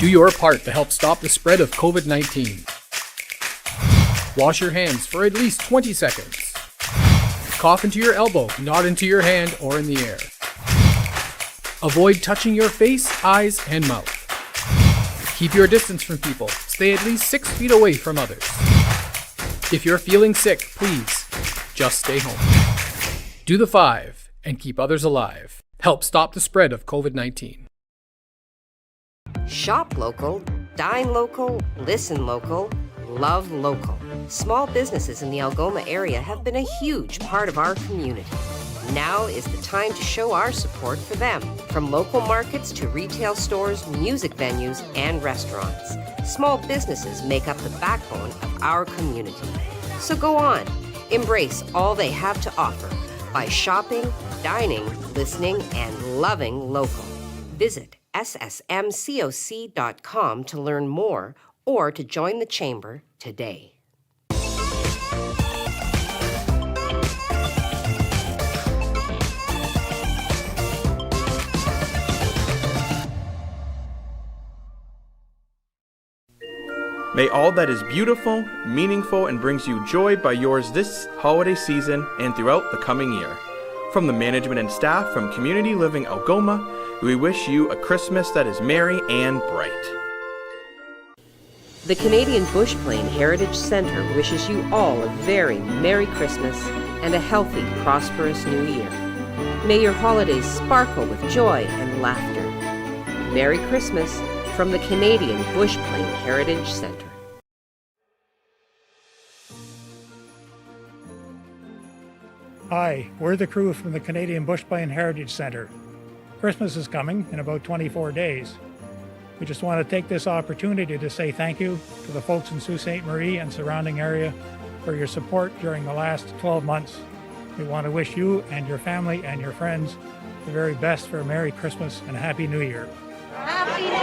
Do your part to help stop the spread of COVID-19. Wash your hands for at least 20 seconds. Cough into your elbow, not into your hand or in the air. Avoid touching your face, eyes, and mouth. Keep your distance from people. Stay at least 6 feet away from others. If you're feeling sick, please just stay home. Do the 5 and keep others alive. Help stop the spread of COVID-19. Shop local, dine local, listen local, love local. Small businesses in the Algoma area have been a huge part of our community. Now is the time to show our support for them. From local markets to retail stores, music venues, and restaurants. Small businesses make up the backbone of our community. So go on, embrace all they have to offer by shopping, dining, listening, and loving local. Visit ssmcoc.com to learn more or to join the Chamber today. May all that is beautiful, meaningful, and brings you joy by yours this holiday season and throughout the coming year. From the management and staff from Community Living Algoma, we wish you a Christmas that is merry and bright. The Canadian Bush Plain Heritage Centre wishes you all a very Merry Christmas and a healthy, prosperous New Year. May your holidays sparkle with joy and laughter. Merry Christmas from the Canadian Bush Plain Heritage Centre. Hi, we're the crew from the Canadian Bush Plain Heritage Centre. Christmas is coming in about 24 days. We just want to take this opportunity to say thank you to the folks in Sault Ste. Marie and surrounding area for your support during the last 12 months. We want to wish you and your family and your friends the very best for a Merry Christmas and a Happy New Year. Happy New Year!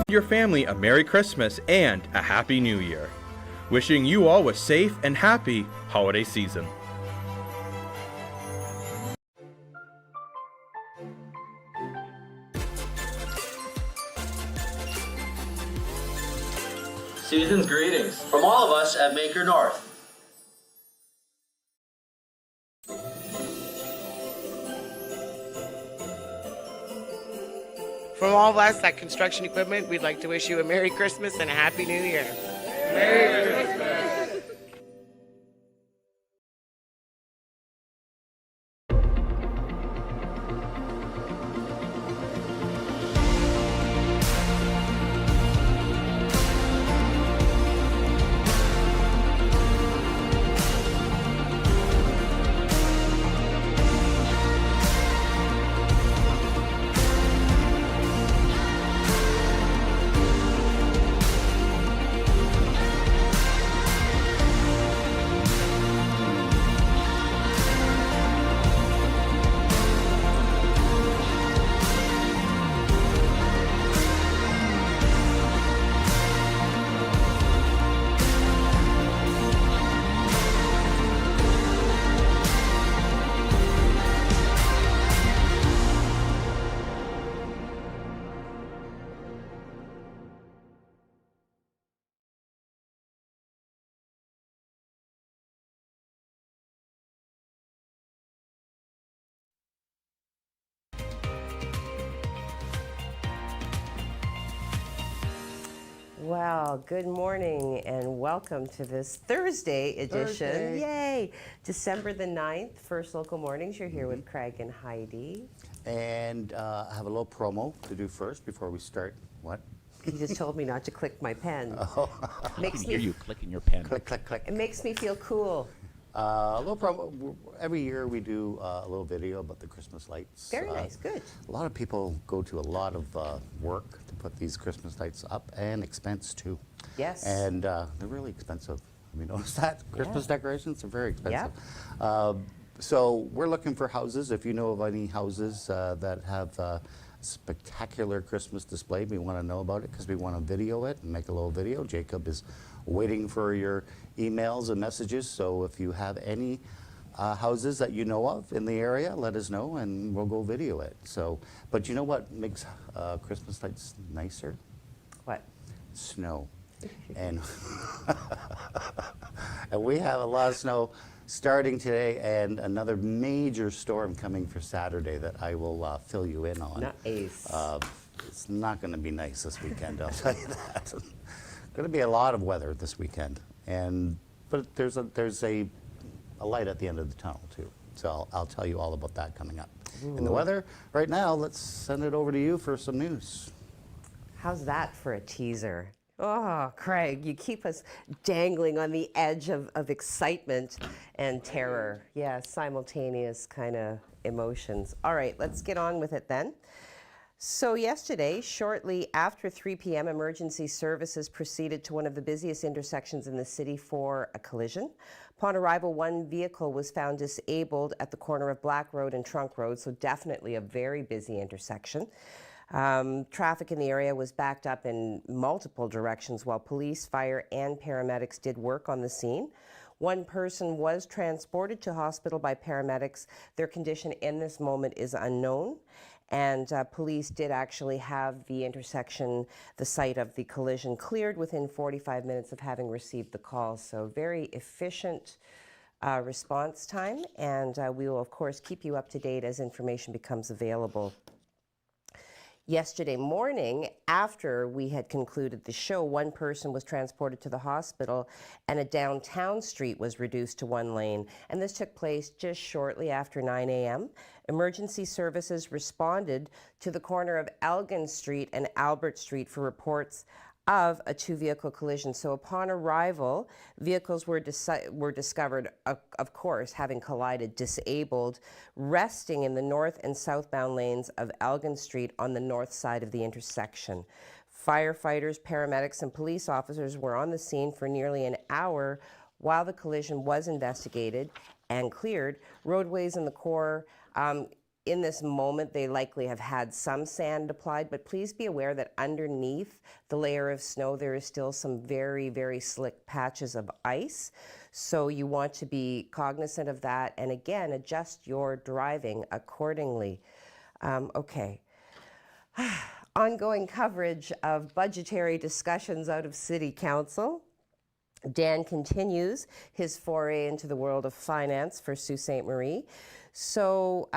Your family a Merry Christmas and a Happy New Year. Wishing you all a safe and happy holiday season. Season's greetings from all of us at Maker North. From all of us at Construction Equipment, we'd like to wish you a Merry Christmas and a Happy New Year. Merry Christmas. Well, good morning and welcome to this Thursday edition. Yay! December the 9th, First Local Mornings. You're here with Craig and Heidi. And I have a little promo to do first before we start. What? He just told me not to click my pen. Oh. I can hear you clicking your pen. Click, click, click. It makes me feel cool. A little promo. Every year we do a little video about the Christmas lights. Very nice, good. A lot of people go to a lot of work to put these Christmas lights up, and expense too. Yes. And they're really expensive. Have you noticed that? Christmas decorations are very expensive. So we're looking for houses. If you know of any houses that have spectacular Christmas display, we want to know about it because we want to video it and make a little video. Jacob is waiting for your emails and messages, so if you have any houses that you know of in the area, let us know and we'll go video it. So, but you know what makes Christmas lights nicer? What? Snow. And, and we have a lot of snow starting today and another major storm coming for Saturday that I will fill you in on. Nice. It's not going to be nice this weekend, I'll tell you that. Going to be a lot of weather this weekend, but there's a light at the end of the tunnel too. So I'll tell you all about that coming up. Ooh. And the weather right now, let's send it over to you for some news. How's that for a teaser? Oh, Craig, you keep us dangling on the edge of excitement and terror. Yeah, simultaneous kind of emotions. All right, let's get on with it then. So yesterday, shortly after 3 p.m., emergency services proceeded to one of the busiest intersections in the city for a collision. Upon arrival, one vehicle was found disabled at the corner of Black Road and Trunk Road, so definitely a very busy intersection. Traffic in the area was backed up in multiple directions while police, fire, and paramedics did work on the scene. One person was transported to hospital by paramedics. Their condition in this moment is unknown. And police did actually have the intersection, the site of the collision, cleared within 45 minutes of having received the call. So very efficient response time. And we will, of course, keep you up to date as information becomes available. Yesterday morning, after we had concluded the show, one person was transported to the hospital and a downtown street was reduced to one lane. And this took place just shortly after 9 a.m. Emergency services responded to the corner of Elgin Street and Albert Street for reports of a two-vehicle collision. So upon arrival, vehicles were discovered, of course, having collided, disabled, resting in the north and southbound lanes of Elgin Street on the north side of the intersection. Firefighters, paramedics, and police officers were on the scene for nearly an hour while the collision was investigated and cleared. Roadways in the core, in this moment, they likely have had some sand applied, but please be aware that underneath the layer of snow, there is still some very, very slick patches of ice. So you want to be cognizant of that, and again, adjust your driving accordingly. Okay. Ongoing coverage of budgetary discussions out of City Council. Dan continues his foray into the world of finance for Sault Ste. Marie. So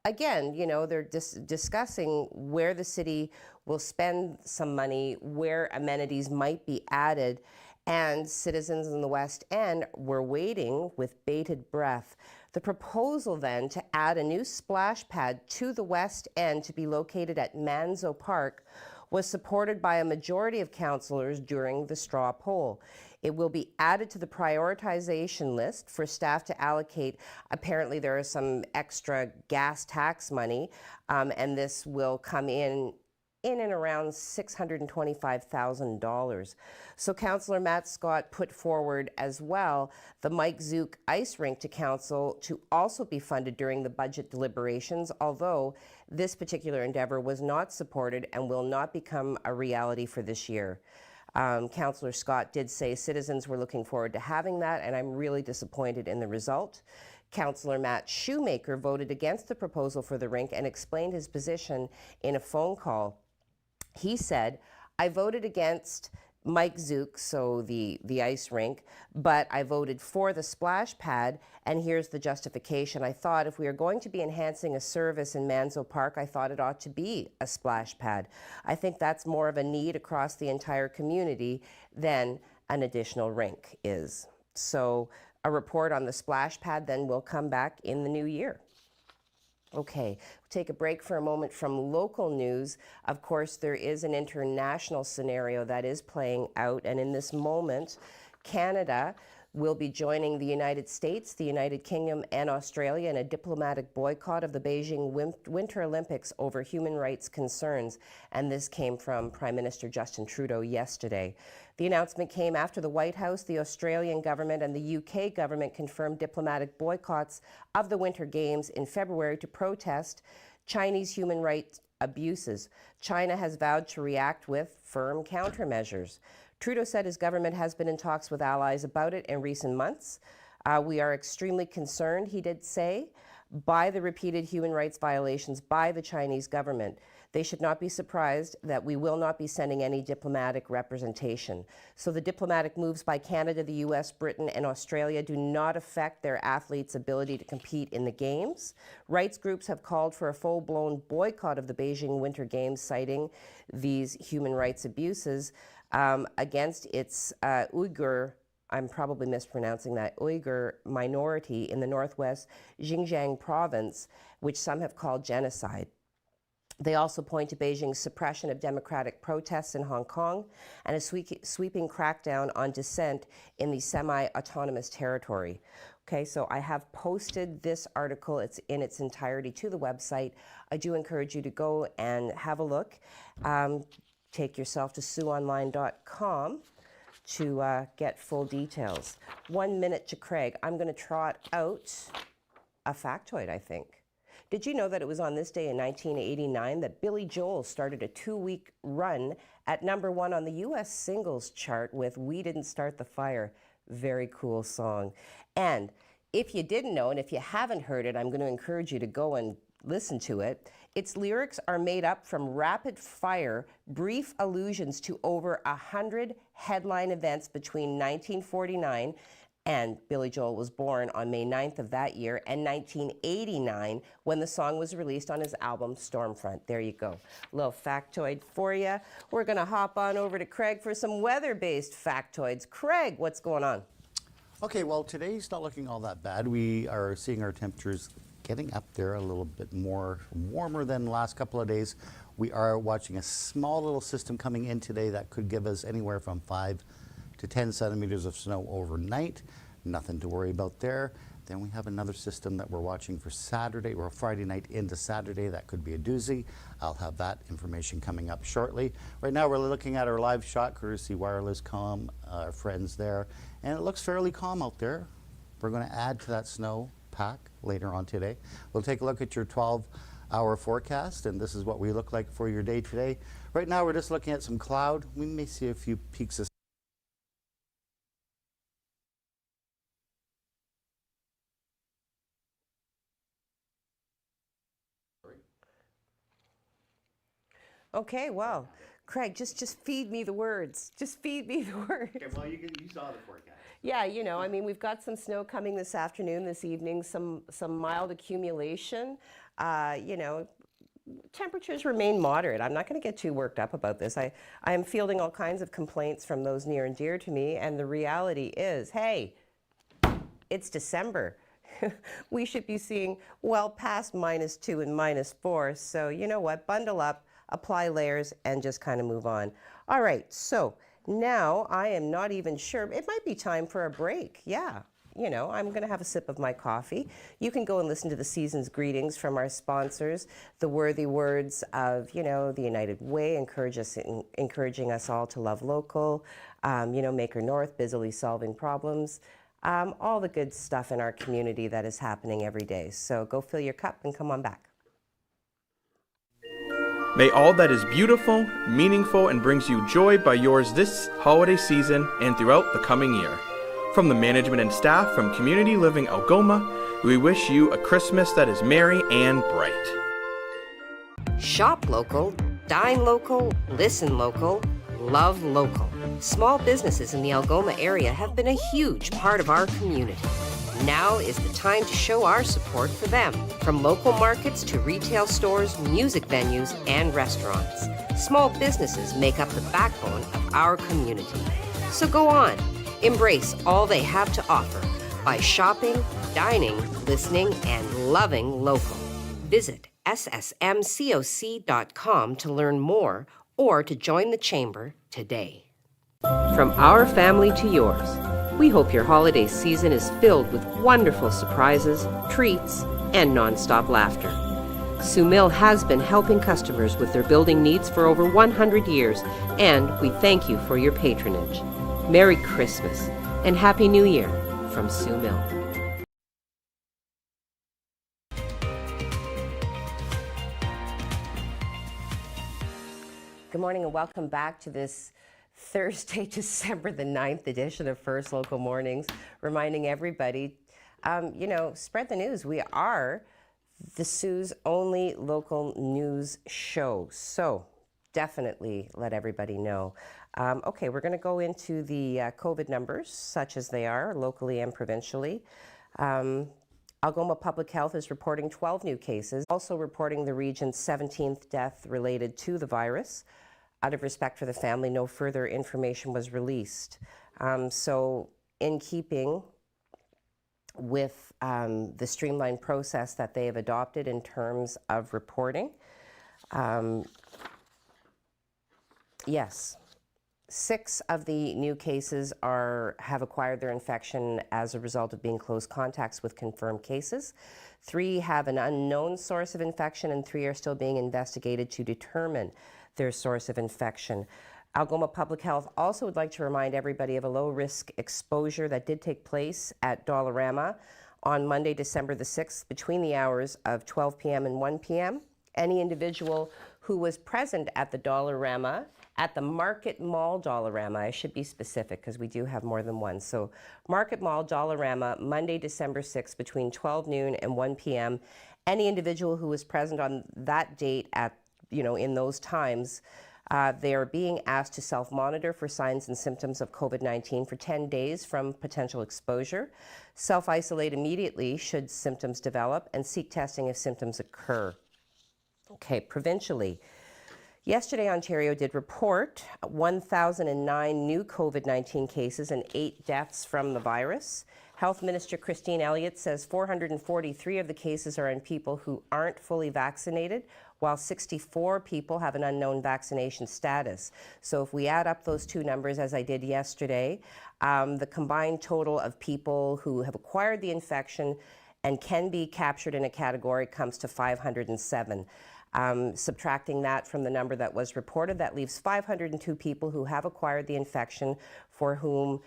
again, you know, they're discussing where the city will spend some money, where amenities might be added, and citizens in the West End were waiting with bated breath. The proposal then to add a new splash pad to the West End to be located at Manzo Park was supported by a majority of councillors during the straw poll. It will be added to the prioritization list for staff to allocate. Apparently there is some extra gas tax money, and this will come in and around $625,000. So Councillor Matt Scott put forward as well the Mike Zook ice rink to council to also be funded during the budget deliberations, although this particular endeavor was not supported and will not become a reality for this year. Councillor Scott did say citizens were looking forward to having that, and I'm really disappointed in the result. Councillor Matt Shoemaker voted against the proposal for the rink and explained his position in a phone call. He said, I voted against Mike Zook, so the ice rink, but I voted for the splash pad, and here's the justification. I thought if we are going to be enhancing a service in Manzo Park, I thought it ought to be a splash pad. I think that's more of a need across the entire community than an additional rink is. So a report on the splash pad then will come back in the new year. Okay, we'll take a break for a moment from local news. Of course, there is an international scenario that is playing out, and in this moment, Canada, will be joining the United States, the United Kingdom, and Australia in a diplomatic boycott of the Beijing Winter Olympics over human rights concerns. And this came from Prime Minister Justin Trudeau yesterday. The announcement came after the White House, the Australian government, and the UK government confirmed diplomatic boycotts of the Winter Games in February to protest Chinese human rights abuses. China has vowed to react with firm countermeasures. Trudeau said his government has been in talks with allies about it in recent months. We are extremely concerned, he did say, by the repeated human rights violations by the Chinese government. They should not be surprised that we will not be sending any diplomatic representation. So the diplomatic moves by Canada, the US, Britain, and Australia do not affect their athletes' ability to compete in the Games. Rights groups have called for a full-blown boycott of the Beijing Winter Games, citing these human rights abuses against its Uyghur, I'm probably mispronouncing that, Uyghur minority in the northwest Xinjiang province, which some have called genocide. They also point to Beijing's suppression of democratic protests in Hong Kong and a sweeping crackdown on dissent in the semi-autonomous territory. Okay, so I have posted this article, it's in its entirety, to the website. I do encourage you to go and have a look. Take yourself to SueOnline.com to get full details. 1 minute to Craig. I'm going to trot out a factoid, I think. Did you know that it was on this day in 1989 that Billy Joel started a 2-week run at #1 on the US singles chart with We Didn't Start the Fire? Very cool song. And if you didn't know, and if you haven't heard it, I'm going to encourage you to go and listen to it. Its lyrics are made up from rapid-fire, brief allusions to over 100 headline events between 1949, and Billy Joel was born on May 9th of that year, and 1989, when the song was released on his album Stormfront. There you go. A little factoid for you. We're going to hop on over to Craig for some weather-based factoids. Craig, what's going on? Okay, well, today's not looking all that bad. We are seeing our temperatures getting up there a little bit more warmer than the last couple of days. We are watching a small little system coming in today that could give us anywhere from 5 to 10 centimeters of snow overnight. Nothing to worry about there. Then we have another system that we're watching for Saturday or Friday night into Saturday. That could be a doozy. I'll have that information coming up shortly. Right now we're looking at our live shot, courtesy Wireless.com, our friends there. And it looks fairly calm out there. We're going to add to that snow pack later on today. We'll take a look at your 12-hour forecast, and this is what we look like for your day today. Right now we're just looking at some cloud. We may see a few peaks of Okay, well, Craig, just feed me the words. Just feed me the words. Okay, well, you saw the forecast. Yeah, you know, I mean, we've got some snow coming this afternoon, this evening, some mild accumulation. You know, temperatures remain moderate. I'm not going to get too worked up about this. I am fielding all kinds of complaints from those near and dear to me, and the reality is, hey, it's December. We should be seeing well past -2 and -4. So you know what? Bundle up, apply layers, and just kind of move on. All right, so now I am not even sure. It might be time for a break. Yeah, you know, I'm going to have a sip of my coffee. You can go and listen to the season's greetings from our sponsors, the worthy words of, you know, the United Way, encouraging us all to love local, you know, Maker North, busily solving problems, all the good stuff in our community that is happening every day. So go fill your cup and come on back. May all that is beautiful, meaningful, and brings you joy by yours this holiday season and throughout the coming year. From the management and staff from Community Living Algoma, we wish you a Christmas that is merry and bright. Shop local, dine local, listen local, love local. Small businesses in the Algoma area have been a huge part of our community. Now is the time to show our support for them. From local markets to retail stores, music venues, and restaurants. Small businesses make up the backbone of our community. So go on, embrace all they have to offer by shopping, dining, listening, and loving local. Visit ssmcoc.com to learn more or to join the chamber today. From our family to yours, We hope your holiday season is filled with wonderful surprises, treats, and non-stop laughter. Sioux Mill has been helping customers with their building needs for over 100 years, and we thank you for your patronage. Merry Christmas and Happy New Year from Sioux Mill. Good morning and welcome back to this Thursday, December the 9th edition of First Local Mornings, reminding everybody, spread the news. We are the Sioux's only local news show, so definitely let everybody know. Okay, we're going to go into the COVID numbers, such as they are, locally and provincially. Algoma Public Health is reporting 12 new cases, also reporting the region's 17th death related to the virus. Out of respect for the family, no further information was released. So in keeping with the streamlined process that they have adopted in terms of reporting, yes, 6 of the new cases have acquired their infection as a result of being close contacts with confirmed cases. 3 have an unknown source of infection, and 3 are still being investigated to determine their source of infection. Algoma Public Health also would like to remind everybody of a low-risk exposure that did take place at Dollarama on Monday, December the 6th, between the hours of 12 p.m. and 1 p.m. Any individual who was present at the Dollarama, at the Market Mall Dollarama, I should be specific because we do have more than one. So Market Mall Dollarama, Monday, December 6th, between 12 noon and 1 p.m. Any individual who was present on that date at in those times, they are being asked to self-monitor for signs and symptoms of COVID-19 for 10 days from potential exposure, self-isolate immediately should symptoms develop, and seek testing if symptoms occur. Okay, provincially. Yesterday, Ontario did report 1,009 new COVID-19 cases and 8 deaths from the virus. Health Minister Christine Elliott says 443 of the cases are in people who aren't fully vaccinated, while 64 people have an unknown vaccination status. So if we add up those two numbers, as I did yesterday, the combined total of people who have acquired the infection and can be captured in a category comes to 507. Subtracting that from the number that was reported, that leaves 502 people who have acquired the infection for whom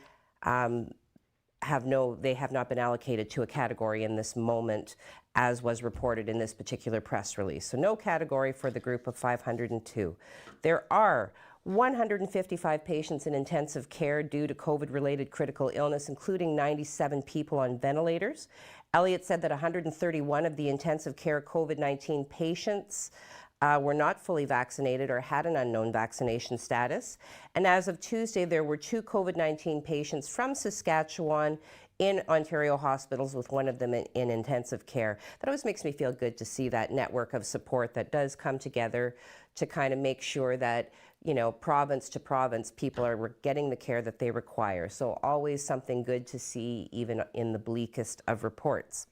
they have not been allocated to a category in this moment, as was reported in this particular press release. So no category for the group of 502. There are 155 patients in intensive care due to COVID-related critical illness, including 97 people on ventilators. Elliott said that 131 of the intensive care COVID-19 patients were not fully vaccinated or had an unknown vaccination status. And as of Tuesday, there were 2 COVID-19 patients from Saskatchewan in Ontario hospitals, with one of them in intensive care. That always makes me feel good to see that network of support that does come together to kind of make sure that, province to province, people are getting the care that they require. So always something good to see, even in the bleakest of reports.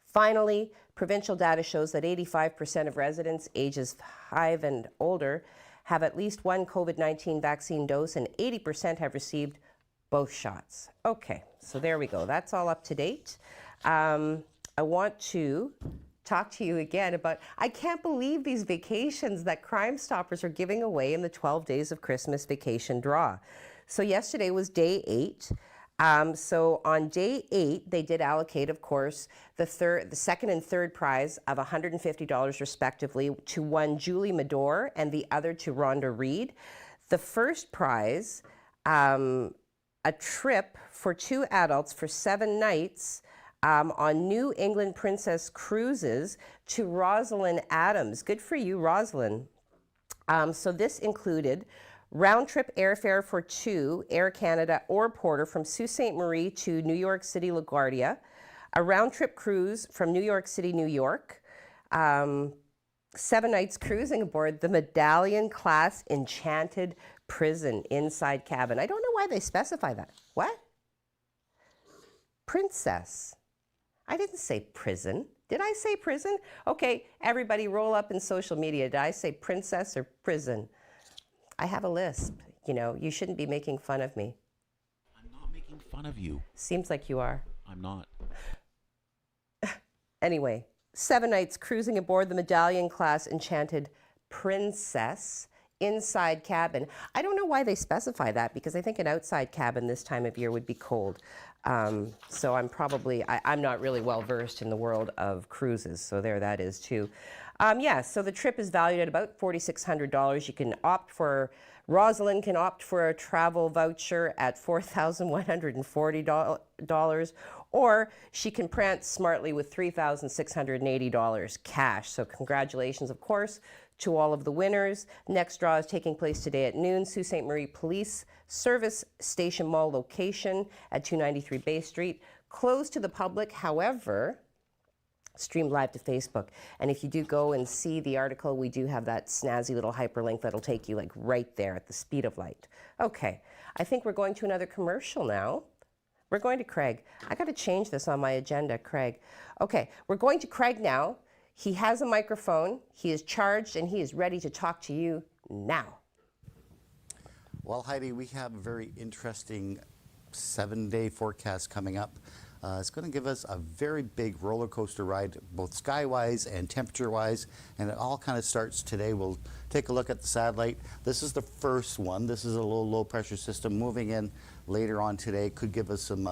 Finally, provincial data shows that 85% of residents ages 5 and older have at least one COVID-19 vaccine dose, and 80% have received both shots. Okay, so there we go. That's all up to date. I want to talk to you again about, I can't believe these vacations that Crime Stoppers are giving away in the 12 Days of Christmas vacation draw. So yesterday was day 8. So on day 8, they did allocate, of course, the second and third prize of $150 respectively to one Julie Medor and the other to Rhonda Reed. The first prize, a trip for 2 adults for 7 nights on New England Princess Cruises to Rosalind Adams. Good for you, Rosalind. So this included round-trip airfare for 2, Air Canada or Porter, from Sault Ste. Marie to New York City LaGuardia, a round-trip cruise from New York City, New York, 7 nights cruising aboard the Medallion-class Enchanted Prison inside cabin. I don't know why they specify that. What? Princess. I didn't say prison. Did I say prison? Okay, everybody roll up in social media. Did I say princess or prison? I have a lisp. You shouldn't be making fun of me. I'm not making making fun of you. Seems like you are. I'm not. Anyway, 7 nights cruising aboard the Medallion-class Enchanted Princess inside cabin. I don't know why they specify that, because I think an outside cabin this time of year would be cold. So I'm not really well versed in the world of cruises, so there that is too. Yeah, so the trip is valued at about $4,600. You can opt for, Rosalind can opt for a travel voucher at $4,140, or she can prance smartly with $3,680 cash. So congratulations, of course, to all of the winners. Next draw is taking place today at noon. Sault Ste. Marie Police Service Station Mall location at 293 Bay Street. Closed to the public, however, streamed live to Facebook. And if you do go and see the article, we do have that snazzy little hyperlink that'll take you like right there at the speed of light. Okay, I think we're going to another commercial now. We're going to Craig. I got to change this on my agenda, Craig. Okay, we're going to Craig now. He has a microphone, he is charged, and he is ready to talk to you now. Well, Heidi, we have a very interesting 7-day forecast coming up. It's going to give us a very big roller coaster ride, both sky-wise and temperature-wise, and it all kind of starts today. We'll take a look at the satellite. This is the first one. This is a little low-pressure system moving in later on today. Could give us some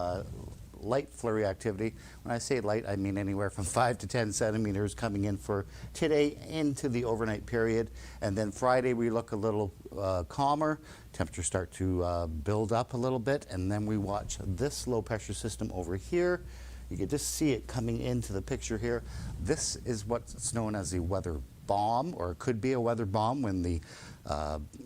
light flurry activity. When I say light, I mean anywhere from 5 to 10 centimeters coming in for today into the overnight period. And then Friday we look a little calmer. Temperatures start to build up a little bit, and then we watch this low pressure system over here. You can just see it coming into the picture here. This is what's known as a weather bomb, or it could be a weather bomb when the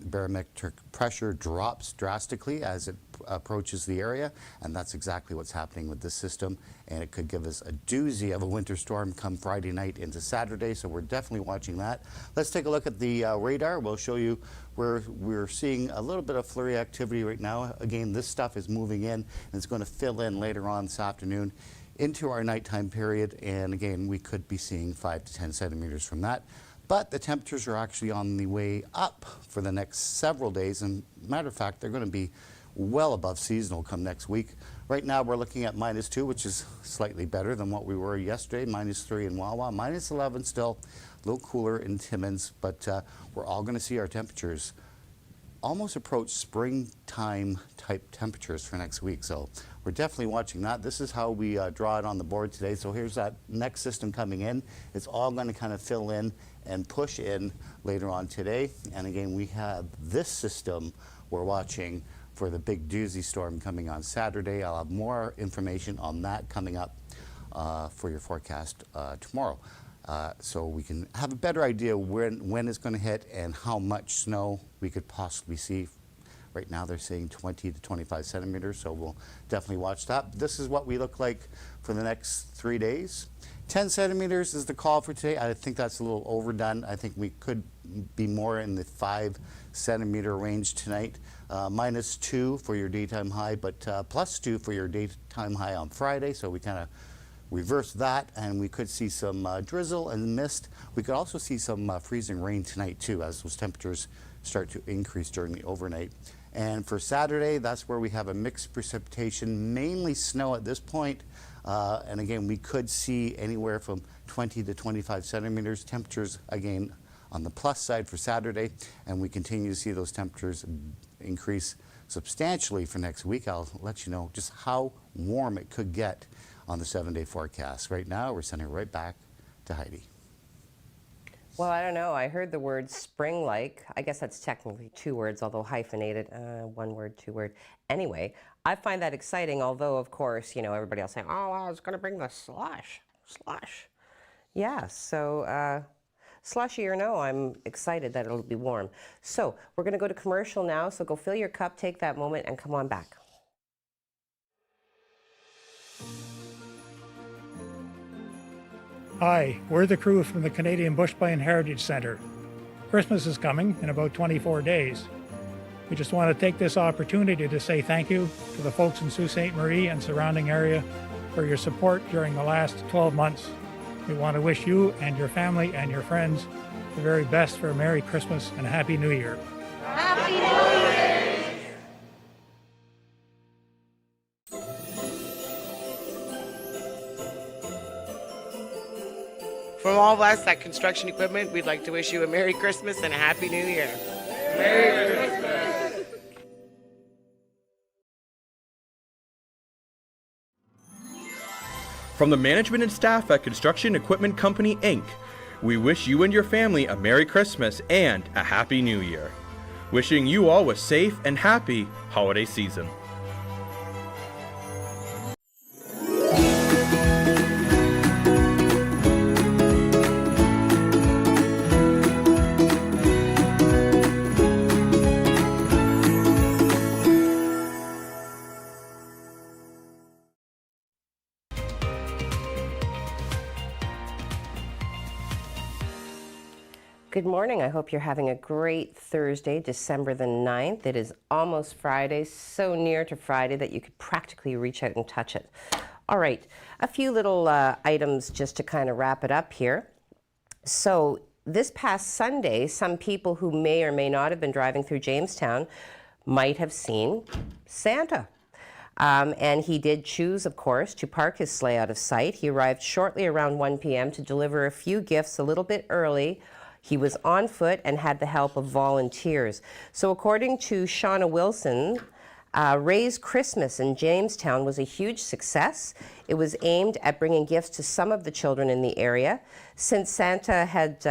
barometric pressure drops drastically as it approaches the area, and that's exactly what's happening with this system, and it could give us a doozy of a winter storm come Friday night into Saturday, so we're definitely watching that. Let's take a look at the radar. We'll show you where we're seeing a little bit of flurry activity right now. Again, this stuff is moving in, and it's going to fill in later on this afternoon into our nighttime period, and again, we could be seeing 5 to 10 centimeters from that. But the temperatures are actually on the way up for the next several days, and matter of fact, they're going to be well above seasonal come next week. Right now we're looking at -2, which is slightly better than what we were yesterday, -3 in Wawa, -11 still, a little cooler in Timmins, but we're all going to see our temperatures almost approach springtime type temperatures for next week. So we're definitely watching that. This is how we draw it on the board today. So here's that next system coming in. It's all going to kind of fill in and push in later on today. And again, we have this system we're watching for the big doozy storm coming on Saturday. I'll have more information on that coming up for your forecast tomorrow. So we can have a better idea when it's going to hit and how much snow we could possibly see. Right now they're saying 20 to 25 centimeters, so we'll definitely watch that. This is what we look like for the next 3 days. 10 centimeters is the call for today. I think that's a little overdone. I think we could be more in the 5 centimeter range tonight. -2 for your daytime high, but +2 for your daytime high on Friday, so we kind of reverse that, and we could see some drizzle and mist. We could also see some freezing rain tonight too, as those temperatures start to increase during the overnight. And for Saturday, that's where we have a mixed precipitation, mainly snow at this point. And again, we could see anywhere from 20 to 25 centimeters. Temperatures, again, on the plus side for Saturday, and we continue to see those temperatures increase substantially for next week. I'll let you know just how warm it could get on the 7-day forecast. Right now, we're sending it right back to Heidi. Well, I don't know. I heard the word spring-like. I guess that's technically 2 words, although hyphenated. 1 word, 2 word. Anyway, I find that exciting, although, of course, you know, everybody else saying, oh, well, it's going to bring the slush. Yeah, so slushy or no, I'm excited that it'll be warm. So we're going to go to commercial now, so go fill your cup, take that moment, and come on back. Hi, we're the crew from the Canadian Bushbine Heritage Centre. Christmas is coming in about 24 days. We just want to take this opportunity to say thank you to the folks in Sault Ste. Marie and surrounding area for your support during the last 12 months. We want to wish you and your family and your friends the very best for a Merry Christmas and a Happy New Year. Happy New Year! From all of us at Construction Equipment, we'd like to wish you a Merry Christmas and a Happy New Year. Merry Christmas. From the management and staff at Construction Equipment Company, Inc., we wish you and your family a Merry Christmas and a Happy New Year. Wishing you all a safe and happy holiday season. Good morning. I hope you're having a great Thursday, December the 9th. It is almost Friday, so near to Friday that you could practically reach out and touch it. All right, a few little items just to kind of wrap it up here. So this past Sunday, some people who may or may not have been driving through Jamestown might have seen Santa. And he did choose, of course, to park his sleigh out of sight. He arrived shortly around 1 p.m. to deliver a few gifts a little bit early. He was on foot and had the help of volunteers. So according to Shauna Wilson, Ray's Christmas in Jamestown was a huge success. It was aimed at bringing gifts to some of the children in the area. Since Santa had,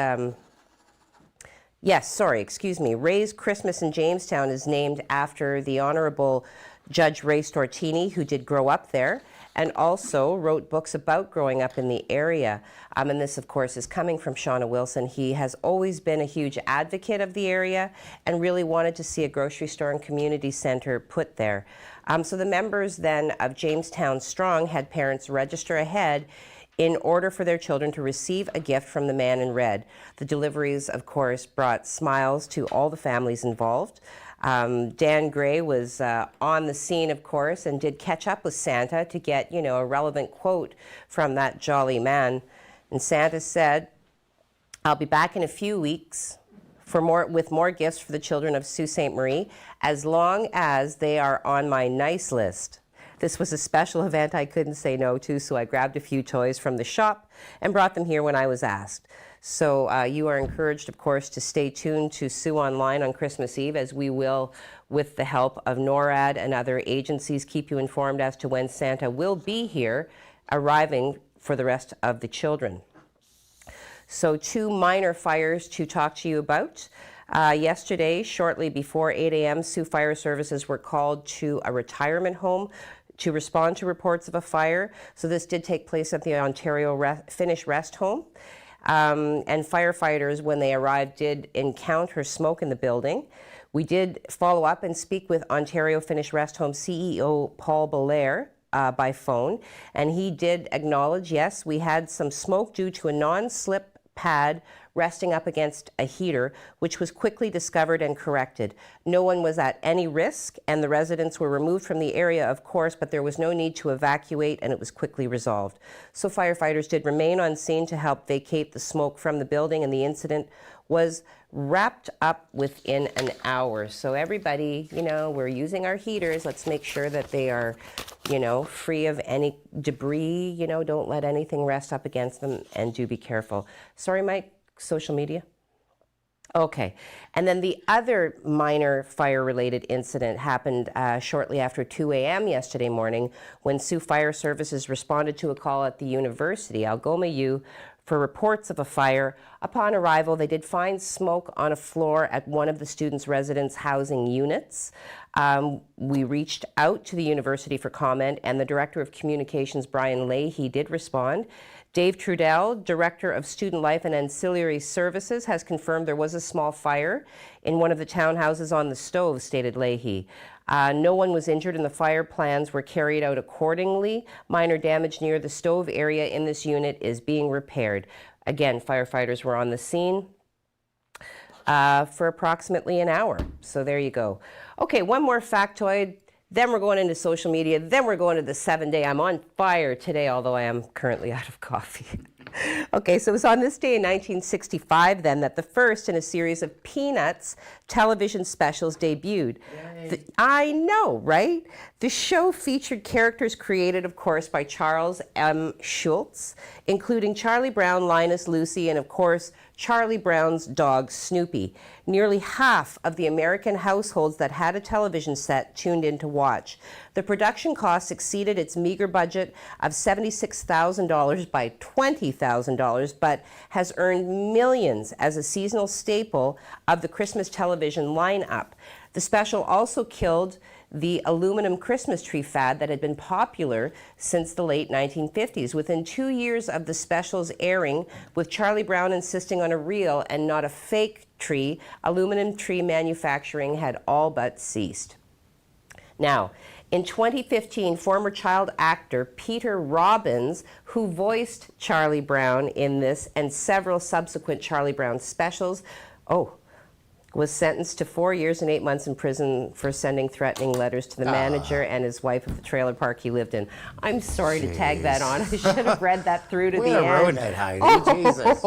Ray's Christmas in Jamestown is named after the Honorable Judge Ray Stortini, who did grow up there, and also wrote books about growing up in the area. And this, of course, is coming from Shauna Wilson. He has always been a huge advocate of the area and really wanted to see a grocery store and community center put there. So the members then of Jamestown Strong had parents register ahead in order for their children to receive a gift from the man in red. The deliveries, of course, brought smiles to all the families involved. Dan Gray was on the scene, of course, and did catch up with Santa to get, a relevant quote from that jolly man. And Santa said, "I'll be back in a few weeks with more gifts for the children of Sault Ste. Marie, as long as they are on my nice list." This was a special event I couldn't say no to, so I grabbed a few toys from the shop and brought them here when I was asked. So you are encouraged, of course, to stay tuned to Sue Online on Christmas Eve, as we will, with the help of NORAD and other agencies, keep you informed as to when Santa will be here, arriving for the rest of the children. So 2 minor fires to talk to you about. Yesterday, shortly before 8 a.m., Sioux Fire Services were called to a retirement home to respond to reports of a fire. So this did take place at the Ontario Finnish Rest Home. And firefighters, when they arrived, did encounter smoke in the building. We did follow up and speak with Ontario Finnish Rest Home CEO Paul Belair by phone, and he did acknowledge, yes, we had some smoke due to a non-slip pad resting up against a heater, which was quickly discovered and corrected. No one was at any risk, and the residents were removed from the area, of course, but there was no need to evacuate, and it was quickly resolved. So firefighters did remain on scene to help vacate the smoke from the building, and the incident was wrapped up within an hour. So everybody, we're using our heaters. Let's make sure that they are, free of any debris. Don't let anything rest up against them, and do be careful. Sorry, Mike. Social media? Okay. And then the other minor fire-related incident happened shortly after 2 a.m. yesterday morning, when Sioux Fire Services responded to a call at the university, Algoma U, for reports of a fire. Upon arrival, they did find smoke on a floor at one of the students' residence housing units. We reached out to the university for comment, and the Director of Communications, Brian Leahy, did respond. Dave Trudell, Director of Student Life and Ancillary Services, has confirmed there was a small fire in one of the townhouses on the stove, stated Leahy. No one was injured, and the fire plans were carried out accordingly. Minor damage near the stove area in this unit is being repaired. Again, firefighters were on the scene for approximately an hour. So there you go. Okay, one more factoid. Then we're going into social media. Then we're going to the 7-day. I'm on fire today, although I am currently out of coffee. Okay, so it was on this day in 1965 then that the first in a series of Peanuts television specials debuted. I know, right? The show featured characters created, of course, by Charles M. Schulz, including Charlie Brown, Linus, Lucy, and of course, Charlie Brown's dog, Snoopy. Nearly half of the American households that had a television set tuned in to watch. The production costs exceeded its meager budget of $76,000 by $20,000, but has earned millions as a seasonal staple of the Christmas television lineup. The special also killed the aluminum Christmas tree fad that had been popular since the late 1950s. Within 2 years of the special's airing, with Charlie Brown insisting on a real and not a fake tree, aluminum tree manufacturing had all but ceased. Now, in 2015, former child actor Peter Robbins, who voiced Charlie Brown in this and several subsequent Charlie Brown specials, was sentenced to 4 years and 8 months in prison for sending threatening letters to the manager and his wife of the trailer park he lived in. I'm sorry to tag that on. I should have read that through to the end. We'll ruin it, Heidi. Jesus.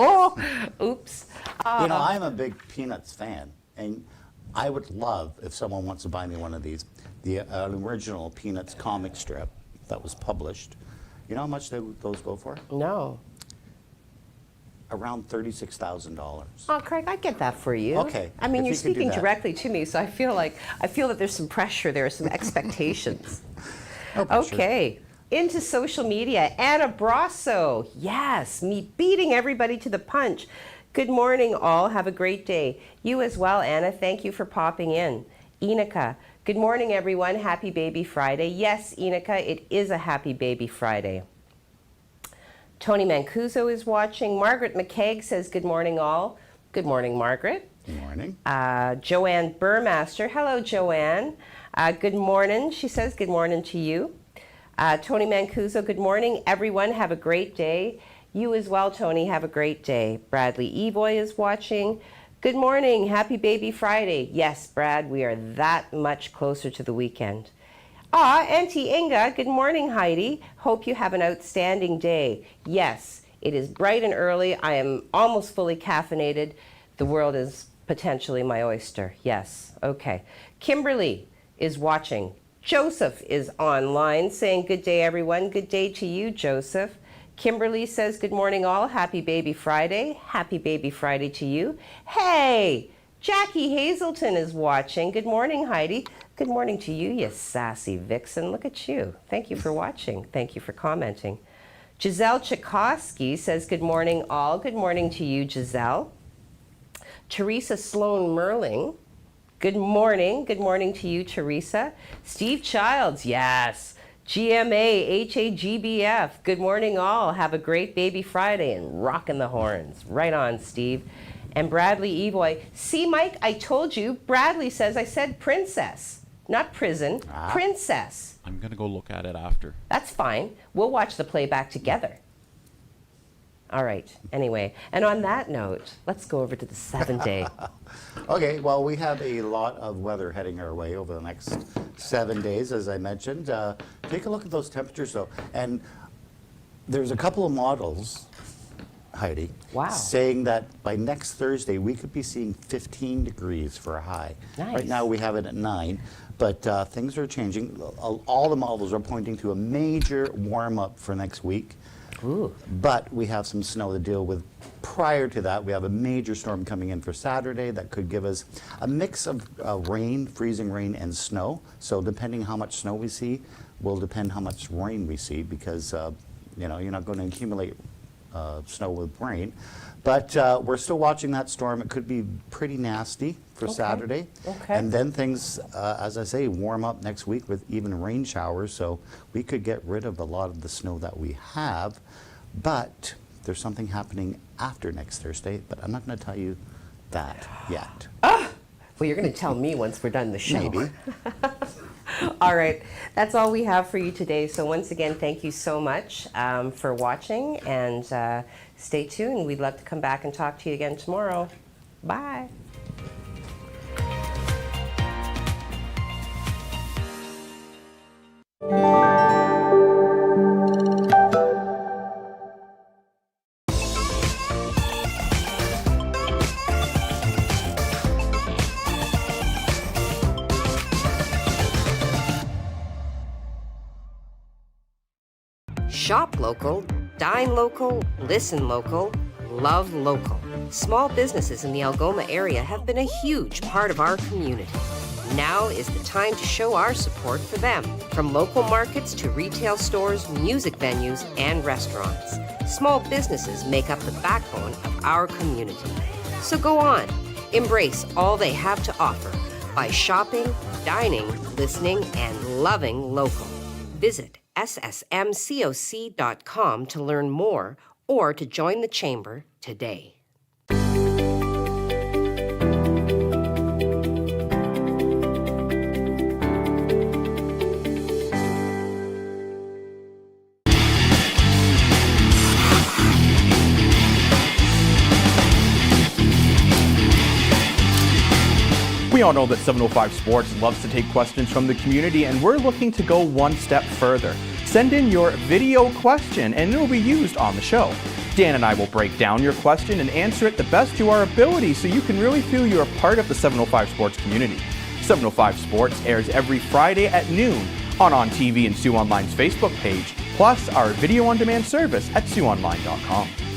Oops. I'm a big Peanuts fan, and I would love if someone wants to buy me one of these, the original Peanuts comic strip that was published. You know how much those go for? No. Around $36,000. Oh, Craig, I get that for you. Okay. I mean, if you're you could do speaking that. directly to me, so I feel that there's some pressure there, some expectations. No pressure. Okay. Into social media. Anna Brasso. Yes, me beating everybody to the punch. Good morning, all. Have a great day. You as well, Anna. Thank you for popping in. Enika. Good morning, everyone. Happy Baby Friday. Yes, Enika, it is a Happy Baby Friday. Tony Mancuso is watching. Margaret McCaig says, good morning, all. Good morning, Margaret. Good morning. Joanne Burmaster. Hello, Joanne. Good morning. She says, good morning to you. Tony Mancuso, good morning. Everyone, have a great day. You as well, Tony. Have a great day. Bradley Evoy is watching. Good morning. Happy Baby Friday. Yes, Brad, we are that much closer to the weekend. Auntie Inga, good morning, Heidi. Hope you have an outstanding day. Yes, it is bright and early. I am almost fully caffeinated. The world is potentially my oyster. Yes, okay. Kimberly is watching. Joseph is online saying, good day, everyone. Good day to you, Joseph. Kimberly says, good morning, all. Happy Baby Friday. Happy Baby Friday to you. Hey, Jackie Hazelton is watching. Good morning, Heidi. Good morning to you, you sassy vixen. Look at you. Thank you for watching. Thank you for commenting. Giselle Tchaikovsky says, good morning, all. Good morning to you, Giselle. Teresa Sloan Merling. Good morning. Good morning to you, Teresa. Steve Childs, yes. GMA, HAGBF. Good morning, all. Have a great Baby Friday and rockin' the horns. Right on, Steve. And Bradley Evoy. See, Mike, I told you. Bradley says I said princess. Not prison, princess. I'm going to go look at it after. That's fine. We'll watch the playback together. All right. Anyway, and on that note, let's go over to the 7-day. Okay, well, we have a lot of weather heading our way over the next 7 days, as I mentioned. Take a look at those temperatures, though. And there's a couple of models, Heidi, saying that by next Thursday, we could be seeing 15 degrees for a high. Nice. Right now, we have it at 9. But things are changing. All the models are pointing to a major warm-up for next week. Ooh. But we have some snow to deal with. Prior to that, we have a major storm coming in for Saturday that could give us a mix of rain, freezing rain, and snow. So depending how much snow we see will depend how much rain we see, because you're not going to accumulate snow with rain. But we're still watching that storm. It could be pretty nasty for Saturday. Okay. And then things, as I say, warm up next week with even rain showers. So we could get rid of a lot of the snow that we have. But there's something happening after next Thursday. But I'm not going to tell you that yet. Well, you're going to tell me once we're done the show. Maybe. All right. That's all we have for you today. So once again, thank you so much for watching. And stay tuned. We'd love to come back and talk to you again tomorrow. Bye. Shop local, dine local, listen local, love local. Small businesses in the Algoma area have been a huge part of our community. Now is the time to show our support for them. From local markets to retail stores, music venues, and restaurants, small businesses make up the backbone of our community. So go on, embrace all they have to offer by shopping, dining, listening, and loving local. Visit ssmcoc.com to learn more or to join the Chamber today. We all know that 705 Sports loves to take questions from the community, and we're looking to go one step further. Send in your video question and it will be used on the show. Dan and I will break down your question and answer it the best to our ability so you can really feel you're a part of the 705 Sports community. 705 Sports airs every Friday at noon on TV and Sioux Online's Facebook page, plus our video on demand service at SiouxOnline.com.